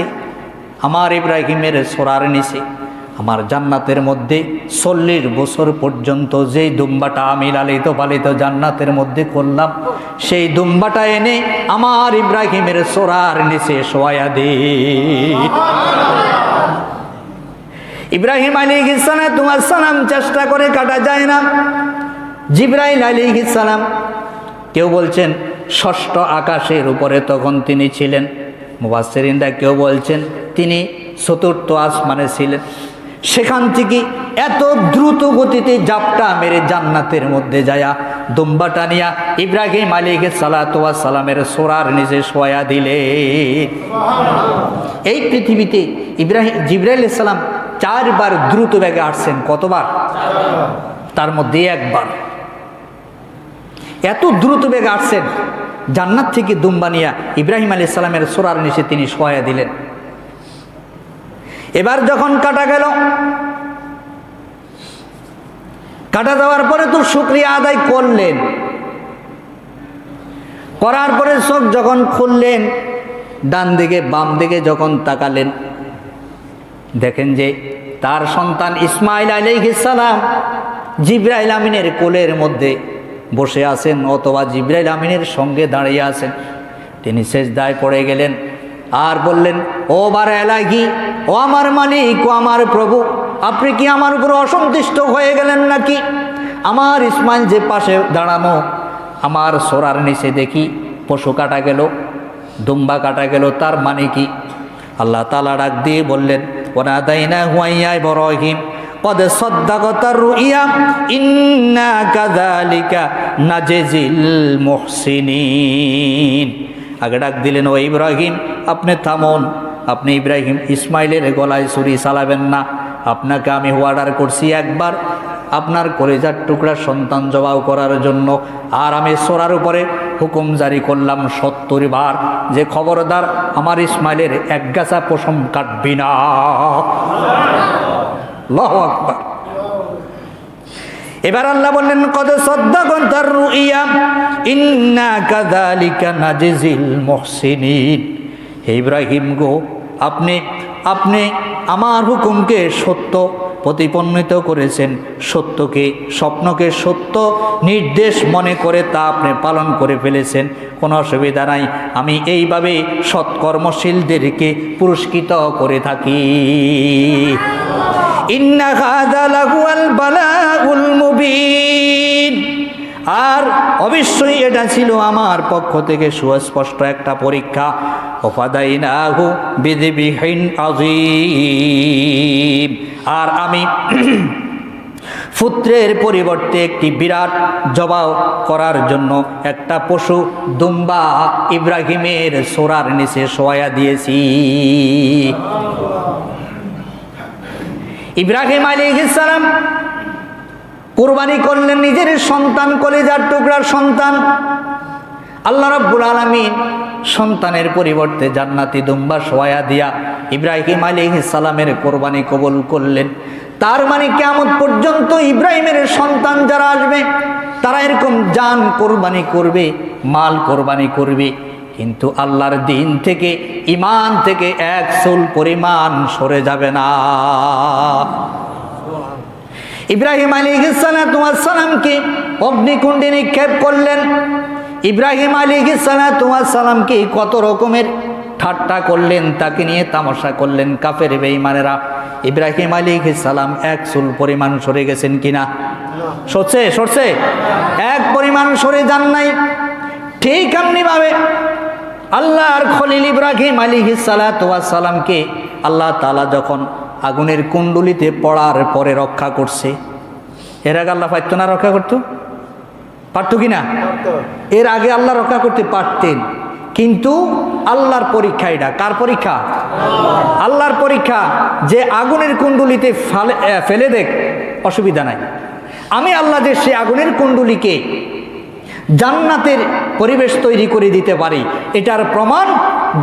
আমার ইব্রাহিমের সোরার নিচে আমার জান্নাতের মধ্যে 40 বছর পর্যন্ত যেই দুম্বাটা আমি লালিত পালিত জান্নাতের মধ্যে করলাম, সেই দুম্বাটা এনে আমার ইব্রাহিমের সোরার নিচে শোয়া দে। ইব্রাহিম আলাইহিস সালাম চেষ্টা করে, কাটা যায় না। জিবরাইল আলাইহিস সালাম, কেউ বলছেন 6ষ্ঠ আকাশের উপরে তখন তিনি ছিলেন, মুফাসসিরিনরা কেউ বলছেন তিনি 4র্থ আসমানে ছিলেন। সেখান থেকে এত দ্রুত গতিতে জাপটা মেরে জান্নাতের মধ্যে যায়া দুম্বাটা নিয়া ইব্রাহিম আলাইহিস সালাতু ওয়াস সালামের সোরার নিচে শোয়া দিলে। এই পৃথিবীতে জিবরাইল আলাইহিস সালাম 4 বার দ্রুত বেগে আসছেন। কতবার? তার মধ্যে একবার এত দ্রুত বেগে আসছেন, জান্নাত থেকে দুম্বা নিয়া ইব্রাহিম আলাইহিস সালামের সোরার নিচে তিনি শোয়া দিলেন। এবার যখন কাটা গেল, কাটা দেওয়ার পরে তো শুকরিয়া আদায় করলেন, করার পরে চোখ যখন খুললেন, ডান দিকে বাম দিকে যখন তাকালেন, দেখেন যে তার সন্তান ইসমাইল আলাইহিস সালাম জিবরাইল আমিনের কোলের মধ্যে বসে আছেন, অথবা জিবরাইল আমিনের সঙ্গে দাঁড়িয়ে আছেন। তিনি সেজদায় পড়ে গেলেন আর বললেন, ও বার এলাহি, ও আমার মালিক, ও আমার প্রভু, আপনি কি আমার উপর অসন্তুষ্ট হয়ে গেলেন নাকি? আমার ইসমাইল যে পাশে দাঁড়ানো, আমার সোরার নিচে দেখি পশু কাটা গেল, দুম্বা কাটা গেল, তার মানে কি? আল্লাহ তাআলা ডাক দিয়ে বললেন, ওয়ানাদাইনাহু ইয়া ইব্রাহিম কদ সাদ্দাকাতার রুইয়া ইন্না কাযালিকা নাজিল মুহসিনিন। আগে ডাক দিলেন, ও ইব্রাহিম আপনি থামুন, আপনি ইব্রাহিম ইসমাইলের গলায় ছুরি চালাবেন না। আপনাকে আমি অর্ডার করছি একবার আপনার কলিজার টুকরা সন্তান জবাই করার জন্য, আর আমি সোরার উপরে হুকুম জারি করলাম ৭০ বার যে খবরদার আমার ইসমাইলের এক গাছা পশম কাটবি না। আল্লাহু আকবার। এবার আল্লাহ বললেন, কদ সাদ্দাকাতার রুইয়া ইন্না কাযালিকা নাজিল মুহসিনিন। হে ইব্রাহিম গো, আপনি আমার হুকুমকে সত্য প্রতিপন্নিত করেছেন, সত্যকে স্বপ্নকে সত্য নির্দেশ মনে করে তা আপনি পালন করে ফেলেছেন, কোনো অসুবিধা নাই। আমি এইভাবে সৎকর্মশীলদেরকে পুরস্কৃত করে থাকি। ইন্না হাযা লাহুয়াল বালাগুল মুবিন। আর অবশ্যই এটা ছিল আমার পক্ষ থেকে সুস্পষ্ট একটা পরীক্ষা। ওয়াফাদাইনাহু বিযিবহিন আযীম। আর আমি পুত্রের পরিবর্তে একটি বিরাট জবাই করার জন্য একটা পশু দুম্বা ইব্রাহিমের সোরার নিচে শোয়া দিয়েছি। ইব্রাহিম আলাইহিস সালাম কুরবানি করলেন নিজের সন্তান, কলিজার টুকরার সন্তান। আল্লাহ রাব্বুল আলামিন সন্তানের পরিবর্তে জান্নাতি দুম্বা শোয়া দিয়া ইব্রাহিম আলাইহিস সালামের কোরবানি কবুল করলেন। তার মানে কিয়ামত পর্যন্ত ইব্রাহিমের সন্তান যারা আসবে তারা এরকম জান কোরবানি করবে, মাল কোরবানি করবে, কিন্তু আল্লাহর দিন থেকে, ঈমান থেকে এক চুল পরিমাণ সরে যাবে না। ইব্রাহিম আলাইহিস সালামকে অগ্নিকুণ্ডে নিক্ষেপ করলেন। ইব্রাহিম আলাইহিস সালামকে কত রকমের ঠাট্টা করলেন, তাকে নিয়ে তামাশা করলেন কাফের বেঈমানেরা। ইব্রাহিম আলাইহিস সালাম এক চুল পরিমাণ সরে গেছেন কিনা? সরছে? এক পরিমাণ সরে যান নাই। ঠিক এমনিভাবে আল্লাহর খলিল ইব্রাহিম আলাইহিস সালামকে আল্লাহ তাআলা যখন আগুনের কুণ্ডলিতে পড়ার পরে রক্ষা করছে, এর আগে আল্লাহ পারত না রক্ষা করতো? পারত কি না? এর আগে আল্লাহ রক্ষা করতে পারতেন, কিন্তু আল্লাহর পরীক্ষা। এটা কার পরীক্ষা? আল্লাহর পরীক্ষা। যে আগুনের কুণ্ডলিতে ফেলে দেখ, অসুবিধা নাই। আমি আল্লাহ যে সে আগুনের কুণ্ডলিকে জান্নাতের পরিবেশ তৈরি করে দিতে পারি, এটার প্রমাণ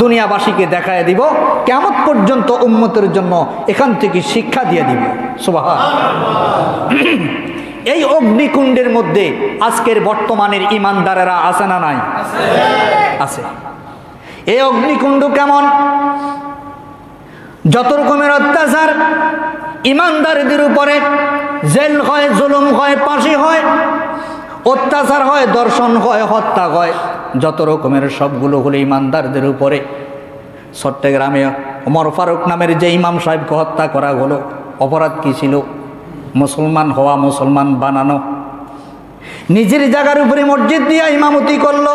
দুনিয়াবাসীকে দেখায় দিব। কিয়ামত পর্যন্ত উম্মতের জন্য এখান থেকে শিক্ষা দিয়ে দিব। সুবহানাল্লাহ। এই অগ্নিকুণ্ডের মধ্যে আজকের বর্তমানের ইমানদারেরা আছে না নাই? আছে। এই অগ্নিকুণ্ড কেমন? যত রকমের অত্যাচার ইমানদারদের উপরে, জেল হয়, জুলুম হয়, ফাঁসি হয়, অত্যাচার হয়, দর্শন হয়, হত্যা হয়, যত রকমের সবগুলো হলো ইমানদারদের উপরে। চট্টগ্রামে ওমর ফারুক নামের যে ইমাম সাহেবকে হত্যা করা হলো, অপরাধ কি ছিল? মুসলমান হওয়া, মুসলমান বানানো। নিজের জায়গার উপরে মসজিদ দিয়া ইমামতি করলো,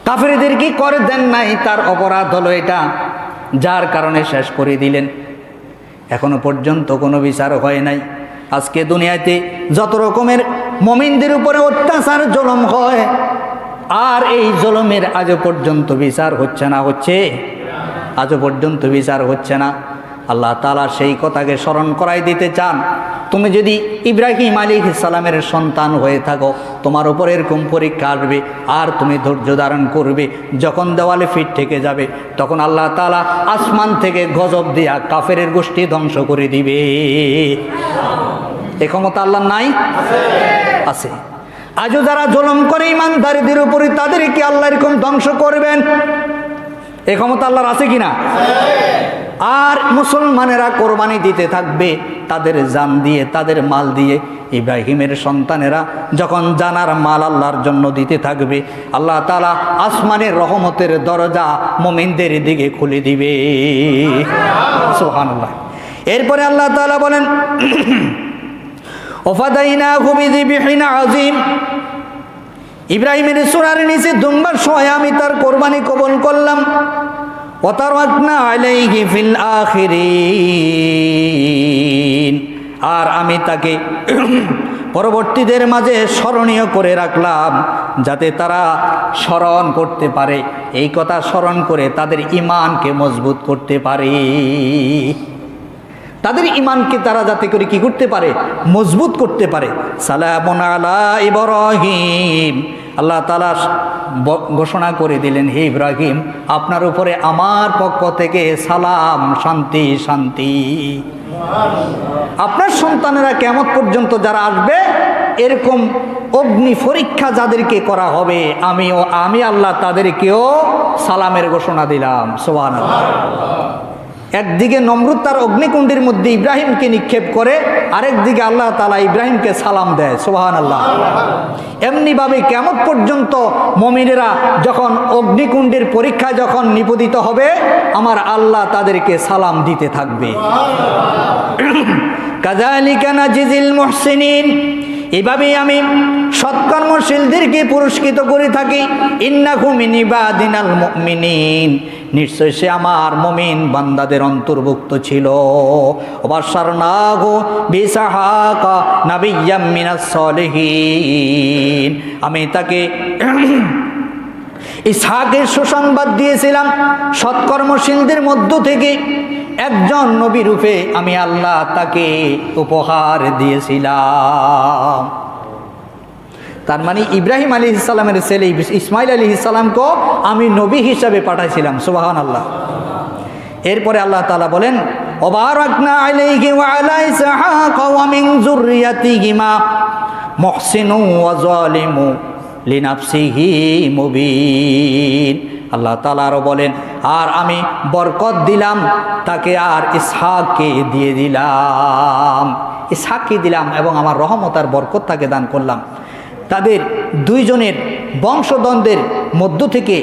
কাফেরদের কি করে দেন নাই, তার অপরাধ হলো এটা, যার কারণে শেষ করে দিলেন। এখনো পর্যন্ত কোনো বিচার হয় নাই। আজকে দুনিয়াতে যত রকমের মুমিনদের উপরে অত্যাচার জুলুম হয়, আর এই জুলুমের আজও পর্যন্ত বিচার হচ্ছে না। আজও পর্যন্ত বিচার হচ্ছে না। আল্লাহ তাআলা সেই কথাকে স্মরণ করাই দিতে চান। তুমি যদি ইব্রাহিম আলাইহিস সালামের সন্তান হয়ে থাকো, তোমার উপর এরকম পরীক্ষা আসবে, আর তুমি ধৈর্য ধারণ করবে। যখন দেওয়ালে ফিট থেকে যাবে, তখন আল্লাহ তাআলা আসমান থেকে গজব দিয়া কাফেরের গোষ্ঠী ধ্বংস করে দিবে। এ ক্ষমতা আল্লাহ নাই? আছে। আজও যারা জুলুম করে ইমানদারদের উপরে, তাদেরকে আল্লাহ এরকম ধ্বংস করবেন। এ ক্ষমতা আল্লাহর আছে কিনা? আর মুসলমানেরা কোরবানি দিতে থাকবে তাদের জান দিয়ে, তাদের মাল দিয়ে। ইব্রাহিমের সন্তানেরা যখন জানার মাল আল্লাহর জন্য দিতে থাকবে, আল্লাহ তাআলা আসমানের রহমতের দরজা মুমিনদের দিকে খুলে দিবে। সুবহানাল্লাহ। এরপরে আল্লাহ তাআলা বলেন, ওয়াফাদাইনাহু বিযিবহিন আযীম। ইব্রাহিমের সূরার নিচে দুম্বার সহায় আমি তার কোরবানি কবুল করলাম। ওয়াতারাকনা আলাইহি ফিল আখিরিন। আর আমি তাকে পরবর্তীদের মাঝে স্মরণীয় করে রাখলাম, যাতে তারা স্মরণ করতে পারে, এই কথা স্মরণ করে তাদের ঈমানকে মজবুত করতে পারে। তাদের ঈমানকে তারা যাতে করে কি করতে পারে? মজবুত করতে পারে। সালামুন আলা ইব্রাহিম। আল্লাহ তাআলা ঘোষণা করে দিলেন, হে ইব্রাহিম, আপনার উপরে আমার পক্ষ থেকে সালাম, শান্তি শান্তি। আপনার সন্তানেরা কিয়ামত পর্যন্ত যারা আসবে, এরকম অগ্নি পরীক্ষা যাদেরকে করা হবে, আমি আল্লাহ তাদেরকেও সালামের ঘোষণা দিলাম। সুবহানাল্লাহ। একদিকে নমরুদ তার অগ্নিকুণ্ডের মধ্যে ইব্রাহিমকে নিক্ষেপ করে, আরেকদিকে আল্লাহ তাআলা ইব্রাহিমকে সালাম দেয়। সুবহানাল্লাহ। এমনিভাবে কিয়ামত পর্যন্ত মুমিনেরা যখন অগ্নিকুণ্ডের পরীক্ষায় যখন নিপতিত হবে, আমার আল্লাহ তাদেরকে সালাম দিতে থাকবে। কাযালিকা নাজিজিল মুহসিনিন। এভাবেই আমি সৎকর্মশীলদেরকে পুরস্কৃত করে থাকি। ইন্নাহু মিন ইবাদিনাল মুমিনিন। নিশ্চয় সে আমার মুমিন বান্দাদের অন্তর্ভুক্ত ছিল। ওয়াবাশশারনাহু বিইসহাকা নাবিয়্যাম মিনাস সলিহিন। আমি তাকে ইসহাকের সুসংবাদ দিয়েছিলাম, সৎকর্মশীলদের মধ্য থেকে একজন নবী রূপে আমি আল্লাহ তাকে উপহার দিয়েছিলাম। তার মানে ইব্রাহিম আলাইহিস সালামের ছেলে ইসমাইল আলাইহিস সালামকে আমি নবী হিসাবে পাঠাইছিলাম। সুবহানাল্লাহ। এরপরে আল্লাহ তাআলা বলেন, ওয়াবারাকনা আলাইহি ওয়া আলা ইসহাক ওয়া মিন যুররিয়াতিহিমা মুহসিনুন ওয়া যালিমু লিনাফসিহি মুবিন। আল্লাহ তাআলা আরো বলেন, আর আমি বরকত দিলাম তাকে, আর ইসহাককে দিয়ে দিলাম, ইসহাককে দিলাম এবং আমার রহমত আর বরকত তাকে দান করলাম। তাদের দুইজনের বংশদ্বন্দ্বের মধ্য থেকে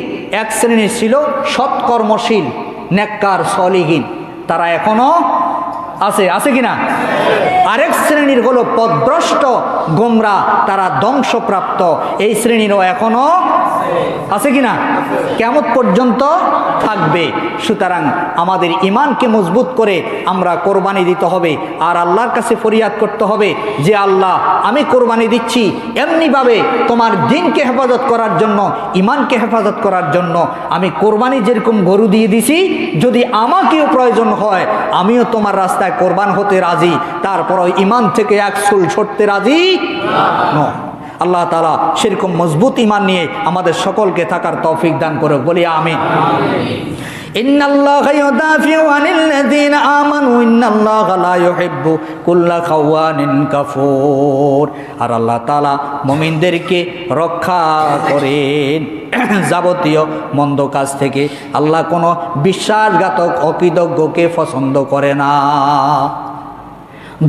এক শ্রেণীর ছিল সৎকর্মশীল, নেককার, সলিহীন, তারা এখনো আছে কিনা? আরেক শ্রেণীর হলো পথভ্রষ্ট, গোমরা, তারা ধ্বংসপ্রাপ্ত। এই শ্রেণীরও এখনো আছে কিনা? কিয়ামত পর্যন্ত থাকবে। সুতরাং আমাদের ঈমানকে মজবুত করে আমরা কোরবানি দিতে হবে, আর আল্লাহর কাছে ফরিয়াদ করতে হবে যে আল্লাহ, আমি কোরবানি দিচ্ছি এমনিভাবে তোমার দ্বীনকে হেফাজত করার জন্য, ঈমানকে হেফাজত করার জন্য। আমি কোরবানি যেরকম গরু দিয়ে দিছি, যদি আমাকেও প্রয়োজন হয় আমিও তোমার রাস্তায় কোরবান হতে রাজি, তারপর ঈমান থেকে এক চুল ছড়তে রাজি নয়। আল্লাহ তাআলা সেরকম মজবুত ঈমান নিয়ে আমাদের সকলকে থাকার তৌফিক দান করুক, বলি আমিন। ইন্নাল্লাহা ইউদাফিউ আনিল্লাযীনা আমানু ইন্নাল্লাহা লা ইউহিব্বু কুল্লা খাওয়ানিন কাফুর। আর আল্লাহ তাআলা মুমিনদেরকে রক্ষা করেন যাবতীয় মন্দ কাজ থেকে। আল্লাহ কোনো বিশ্বাসঘাতক অকৃতজ্ঞকে পছন্দ করে না।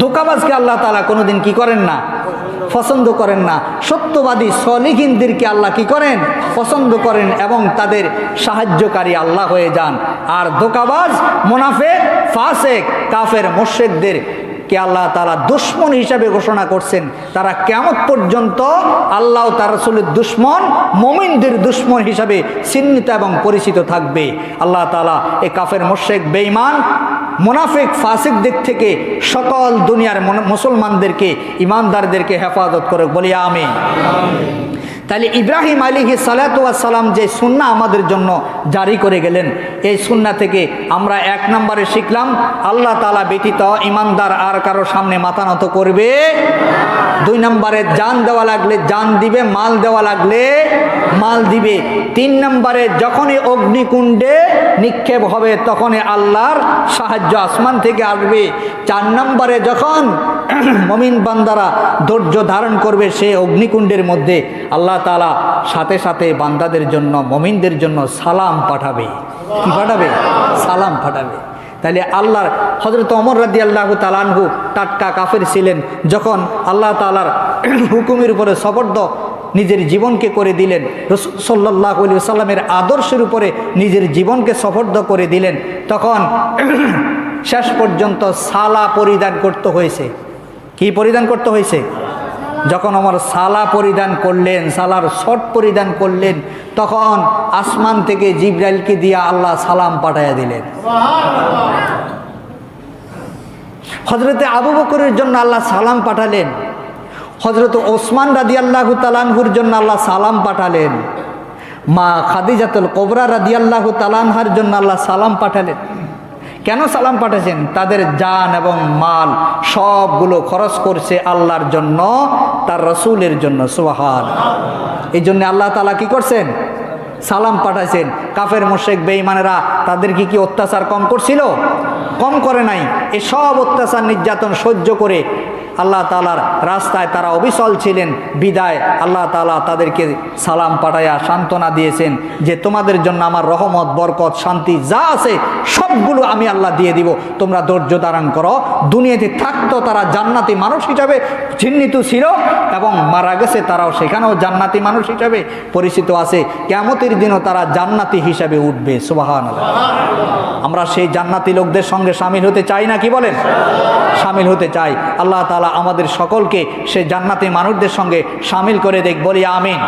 ধোঁকাবাজকে আল্লাহ তাআলা কোনোদিন কি করেন না? পছন্দ করেন না। সত্যবাদী সলিহিনদেরকে আল্লাহ কি করেন? পছন্দ করেন এবং তাদের সাহায্যকারী আল্লাহ হয়ে যান। আর ধোঁকাবাজ, মুনাফিক, ফাসিক, কাফের, মুশরিকদের কে আল্লাহ তাআলা দুশমন হিসাবে ঘোষণা করছেন। তারা কিয়ামত পর্যন্ত আল্লাহ ও তার রাসূলের দুশমন, মুমিনদের দুশমন হিসাবে চিহ্নিত এবং পরিচিত থাকবে। আল্লাহ তাআলা এই কাফের, মুশরিক, বেঈমান, মুনাফিক, ফাসিকদের থেকে সকল দুনিয়ার মুসলমানদেরকে, ঈমানদারদেরকে হেফাজত করে, বলি আমিন। তাহলে ইব্রাহিম আলাইহিস সালাতু ওয়াস সালাম যে সুন্নাহ আমাদের জন্য জারি করে গেলেন, এই সুন্নাহ থেকে আমরা 1 নম্বরে শিখলাম আল্লাহ তাআলা ব্যতীত ঈমানদার আর কারো সামনে মাথা নত করবে। 2 নম্বরে জান দেওয়া লাগলে জান দিবে, মাল দেওয়া লাগলে মাল দিবে। 3 নম্বরে যখনই অগ্নিকুণ্ডে নিক্ষেপ হবে তখনই আল্লাহর সাহায্য আসমান থেকে আসবে। 4 নম্বরে যখন মুমিন বান্দারা ধৈর্য ধারণ করবে সেই অগ্নিকুণ্ডের মধ্যে, আল্লাহ তাআলা সাথে সাথে বান্দাদের জন্য, মুমিনদের জন্য সালাম পাঠাবে। কি পাঠাবে? সালাম পাঠাবে। তাহলে আল্লাহর হযরত ওমর রাদিয়াল্লাহু তাআলা আনহু টাটকা কাফের ছিলেন, যখন আল্লাহ তাআলার হুকুমের উপরে সবর্দ নিজের জীবনকে করে দিলেন, রাসূল সাল্লাল্লাহু আলাইহি ওয়াসাল্লামের আদর্শের উপরে নিজের জীবনকে সফর্দ করে দিলেন, তখন শেষ পর্যন্ত সালা পরিধান করতে হয়েছে। কি পরিধান করতে হয়েছে? যখন ওমর সালা পরিধান করলেন, সালার শর্ট পরিধান করলেন, তখন আসমান থেকে জিবরাইলকে দিয়ে আল্লাহ সালাম পাঠাইয়া দিলেন। হযরতে আবু বকরের জন্য আল্লাহ সালাম পাঠালেন, হযরত ওসমান রাদিয়াল্লাহু তাআলা আনহুর জন্য আল্লাহ সালাম পাঠালেন, মা খাদিজাতুল কুবরা রাদিয়াল্লাহু তাআলা আনহার জন্য আল্লাহ সালাম পাঠালেন। কেন সালাম পাঠাচ্ছেন? তাদের জান এবং মাল সবগুলো খরচ করছে আল্লাহর জন্য, তার রাসূলের জন্য। সুবহানাল্লাহ। এই জন্য আল্লাহ তাআলা কি করছেন? সালাম পাঠাইছেন। কাফের মুশরিক বেঈমানেরা তাদের কি অত্যাচার কম করছিল? কম করে নাই। এই সব অত্যাচার নির্যাতন সহ্য করে আল্লাহ তাআলার রাস্তায় তারা অবিচল ছিলেন, বিদায় আল্লাহ তাআলা তাদেরকে সালাম পাঠাইয়া সান্ত্বনা দিয়েছেন যে তোমাদের জন্য আমার রহমত, বরকত, শান্তি যা আছে সবগুলো আমি আল্লাহ দিয়ে দিব, তোমরা ধৈর্য ধারণ করো। দুনিয়াতে থাকতো তারা জান্নাতি মানুষ হিসাবে চিহ্নিত ছিল এবং মারা গেছে তারাও সেখানেও জান্নাতি মানুষ হিসাবে পরিচিত আছে। কিয়ামতের দিনও তারা জান্নাতি হিসাবে উঠবে। সুবহানাল্লাহ। আমরা সেই জান্নাতি লোকদের সঙ্গে শামিল হতে চাই না? কি বলেন? শামিল হতে চাই। আল্লাহ তাআলা আমাদের সকলকে সেই জান্নাতি মানুষদের সঙ্গে শামিল করে দেখ, বলি আমিন।